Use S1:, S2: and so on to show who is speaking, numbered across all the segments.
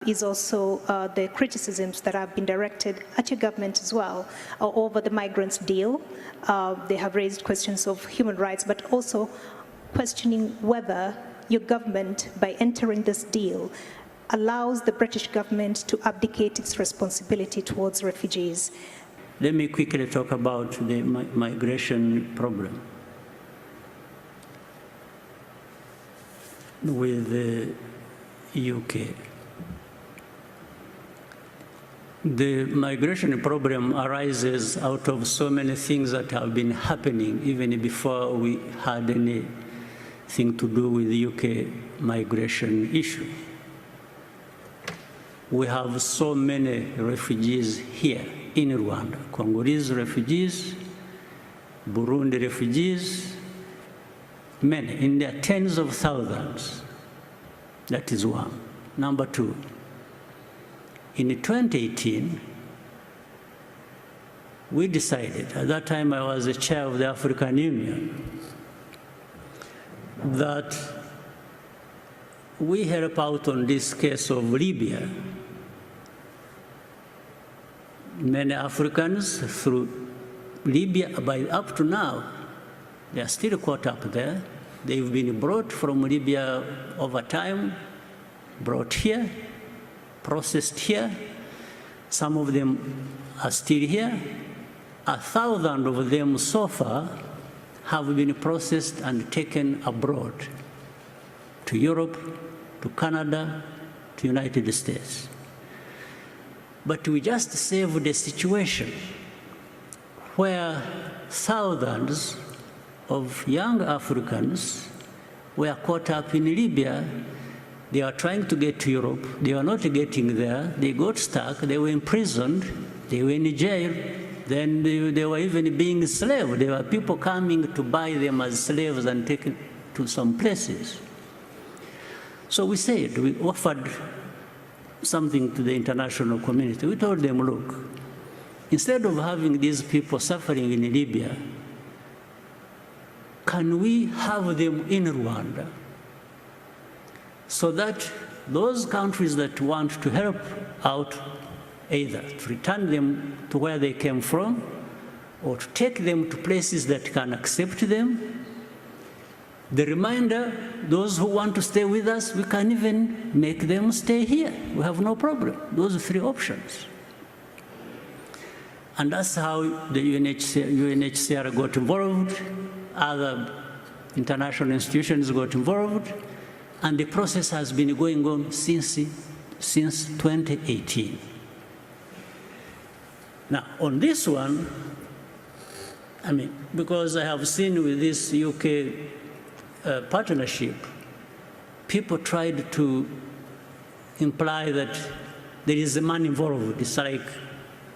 S1: is also the criticisms that have been directed at your government as well over the migrants deal. They have raised questions of human rights, but also questioning whether your government, by entering this deal, allows the British government to abdicate its responsibility towards refugees.
S2: Let me quickly talk about the migration problem with the UK. The migration problem arises out of so many things that have been happening even before we had anything to do with the UK migration issue. We have so many refugees here in Rwanda, Congolese refugees, Burundi refugees, many, in their tens of thousands. That is one. Number two, in 2018, we decided, at that time I was the chair of the African Union, that we help out on this case of Libya. Many Africans through Libya, up to now, they are still caught up there. They've been brought from Libya over time, brought here, processed here. Some of them are still here. 1,000 of them so far have been processed and taken abroad to Europe, to Canada, to United States. But we just saved a situation where thousands of young Africans were caught up in Libya. They are trying to get to Europe. They are not getting there. They got stuck. They were imprisoned. They were in jail. Then they were even being enslaved. There were people coming to buy them as slaves and taken to some places. So we said, we offered something to the international community. We told them, look, instead of having these people suffering in Libya, can we have them in Rwanda so that those countries that want to help out, either to return them to where they came from or to take them to places that can accept them. The remainder, those who want to stay with us, we can even make them stay here. We have no problem. Those are three options. And that's how the UNHCR got involved, other international institutions got involved, and the process has been going on since 2018. Now, on this one, I mean, because I have seen with this UK partnership, people tried to imply that there is a money involved. It's like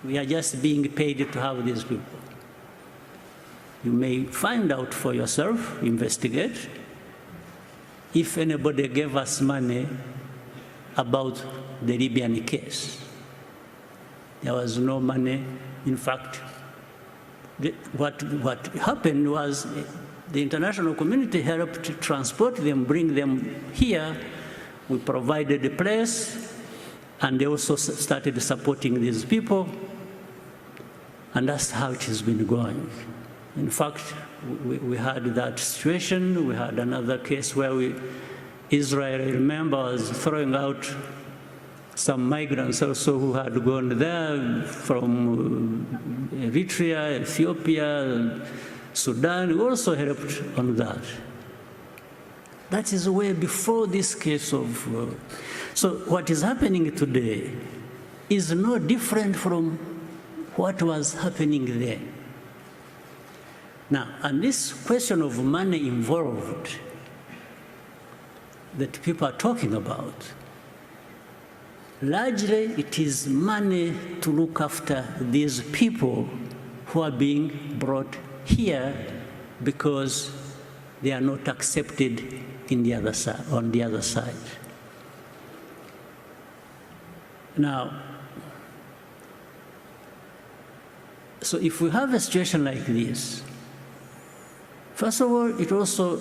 S2: we are just being paid to have these people. You may find out for yourself, investigate, if anybody gave us money about the Libyan case. There was no money. In fact, what happened was the international community helped to transport them, bring them here. We provided a place, and they also started supporting these people. And that's how it has been going. In fact, we had that situation. We had another case where Israel, I remember, was throwing out some migrants also who had gone there from Eritrea, Ethiopia, Sudan. We also helped on that. That is way before this case of... so what is happening today is no different from what was happening then. Now, and this question of money involved that people are talking about, largely it is money to look after these people who are being brought here because they are not accepted in the other side, on the other side. Now, so if we have a situation like this, first of all, it also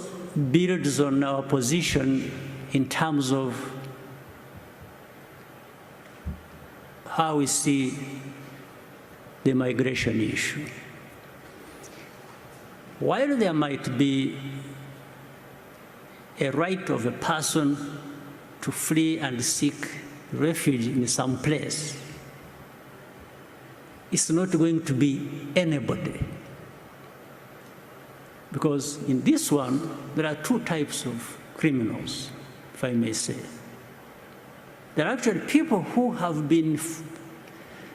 S2: builds on our position in terms of how we see the migration issue. While there might be a right of a person to flee and seek refuge in some place, it's not going to be anybody. Because in this one, there are two types of criminals, if I may say. There are actually people who have been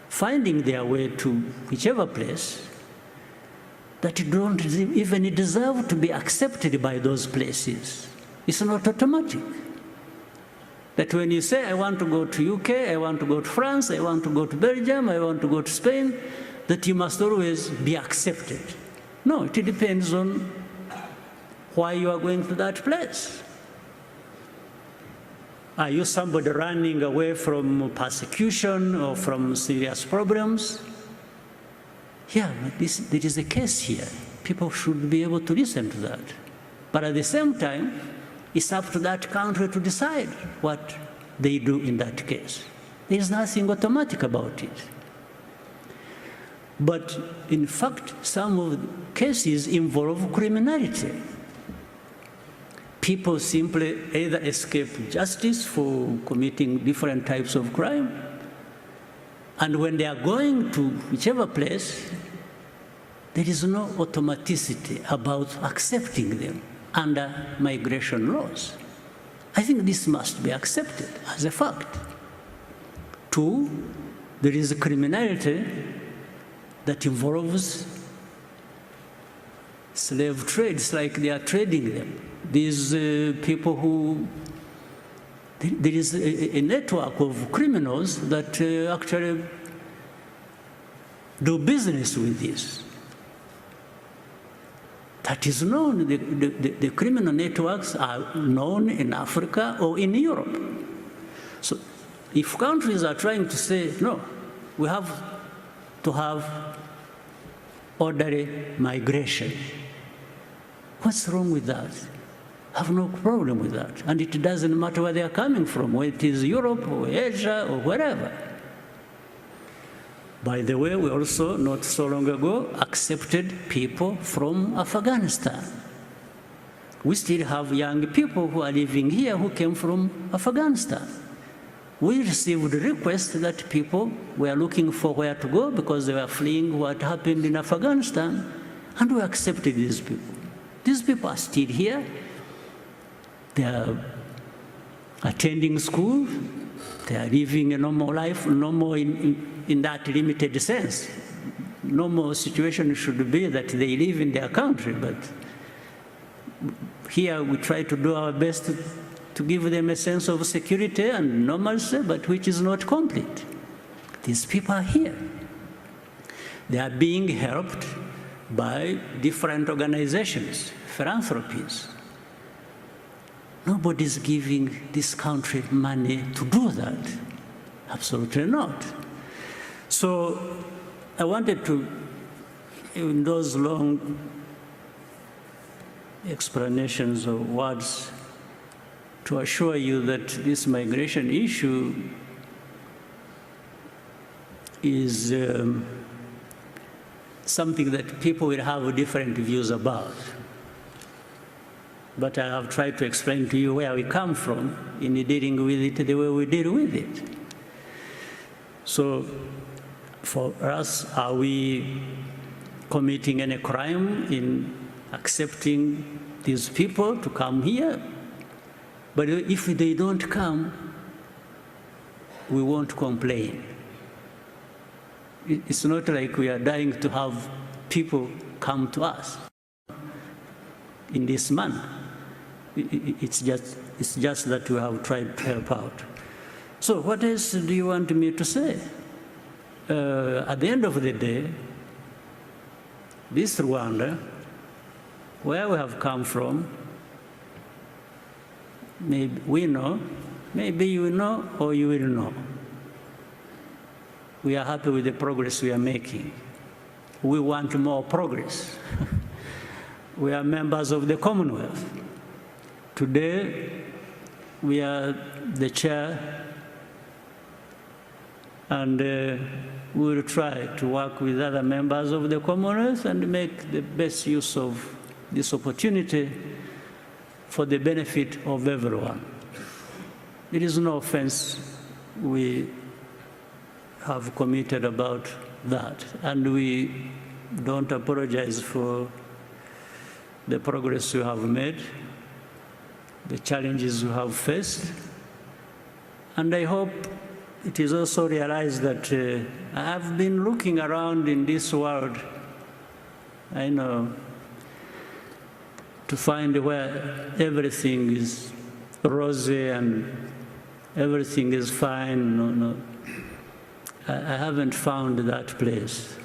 S2: finding their way to whichever place that don't even deserve to be accepted by those places. It's not automatic. That when you say, I want to go to UK, I want to go to France, I want to go to Belgium, I want to go to Spain, that you must always be accepted. No, it depends on why you are going to that place. Are you somebody running away from persecution or from serious problems? Yeah, there is a case here. People should be able to listen to that. But at the same time, it's up to that country to decide what they do in that case. There is nothing automatic about it. But in fact, some of the cases involve criminality. People simply either escape justice for committing different types of crime, and when they are going to whichever place, there is no automaticity about accepting them under migration laws. I think this must be accepted as a fact. Two, there is a criminality that involves slave trades, like they are trading them. These people who, there is a network of criminals that actually do business with this. That is known. The criminal networks are known in Africa or in Europe. So if countries are trying to say, no, we have to have orderly migration, what's wrong with that? I have no problem with that. And it doesn't matter where they are coming from, whether it is Europe or Asia or wherever. By the way, we also, not so long ago, accepted people from Afghanistan. We still have young people who are living here who came from Afghanistan. We received requests that people were looking for where to go because they were fleeing what happened in Afghanistan, and we accepted these people. These people are still here. They are attending school. They are living a normal life, normal in that limited sense. Normal situation should be that they live in their country, but here we try to do our best to give them a sense of security and normalcy, but which is not complete. These people are here. They are being helped by different organizations, philanthropies. Nobody's giving this country money to do that. Absolutely not. So I wanted to, in those long explanations of words, to assure you that this migration issue is something that people will have different views about. But I have tried to explain to you where we come from in dealing with it the way we deal with it. So for us, are we committing any crime in accepting these people to come here? But if they don't come, we won't complain. It's not like we are dying to have people come to us in this manner. It's just that we have tried to help out. So what else do you want me to say? At the end of the day, this Rwanda, where we have come from, maybe we know, maybe you know, or you will know. We are happy with the progress we are making. We want more progress. We are members of the Commonwealth. Today, we are the chair And we will try to work with other members of the Commonwealth and make the best use of this opportunity for the benefit of everyone. It is no offense we have committed about that, and we don't apologize for the progress we have made, the challenges we have faced, and I hope it is also realized that I have been looking around in this world, I know, to find where everything is rosy and everything is fine. No, I haven't found that place.